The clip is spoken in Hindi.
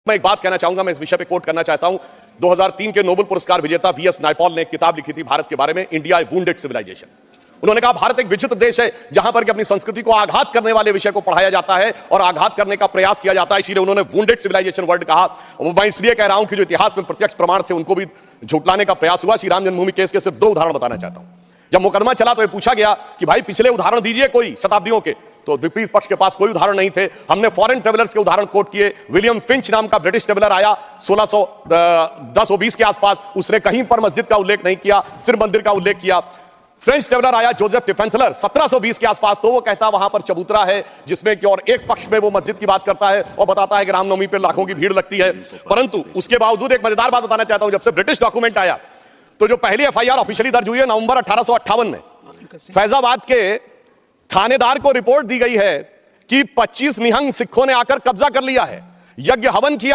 मैं एक बात कहना चाहूंगा, मैं इस विषय पे कोट करना चाहता हूं। 2003 के नोबेल पुरस्कार विजेता वीएस नायपॉल ने एक किताब लिखी थी भारत के बारे में, इंडिया ए वुंडेड सिविलाइजेशन। उन्होंने कहा भारत एक विचित्र देश है जहां पर कि अपनी संस्कृति को आघात करने वाले विषय को पढ़ाया जाता है और आघात करने का प्रयास किया जाता है, इसीलिए उन्होंने वुंडेड सिविलाइजेशन वर्ड कहा। मैं इसलिए कह रहा हूं कि जो इतिहास में प्रत्यक्ष प्रमाण थे उनको भी झुटलाने का प्रयास हुआ। श्री राम जन्मभूमि केस के सिर्फ 2 उदाहरण बताना चाहता हूं। जब मुकदमा चला तो पूछा गया कि भाई पिछले उदाहरण दीजिए कोई शताब्दियों के, तो विपरीत पक्ष के पास कोई उदाहरण नहीं थे। हमने फॉरेन ट्रेवलर्स के उदाहरण कोट किए। विलियम फिंच नाम का ब्रिटिश ट्रेवलर आया 1610-20 के आसपास, उसने कहीं पर मस्जिद का उल्लेख नहीं किया, सिर्फ मंदिर का उल्लेख किया। फ्रेंच ट्रेवलर आया जोसेफ टिफेंथलर 1720 के आसपास, तो वो कहता वहां पर चबूतरा है जिसमें कि और एक पक्ष में वो मस्जिद की बात करता है और बताता है कि रामनवमी पे लाखों की भीड़ लगती है। परंतु उसके बावजूद एक मजेदार बात बताना चाहता हूं, जब से ब्रिटिश डॉक्यूमेंट आया तो जो पहली एफआईआर ऑफिशियली दर्ज हुई है नवंबर 1858 में, फैजाबाद के थानेदार को रिपोर्ट दी गई है कि 25 निहंग सिखों ने आकर कब्जा कर लिया है, यज्ञ हवन किया।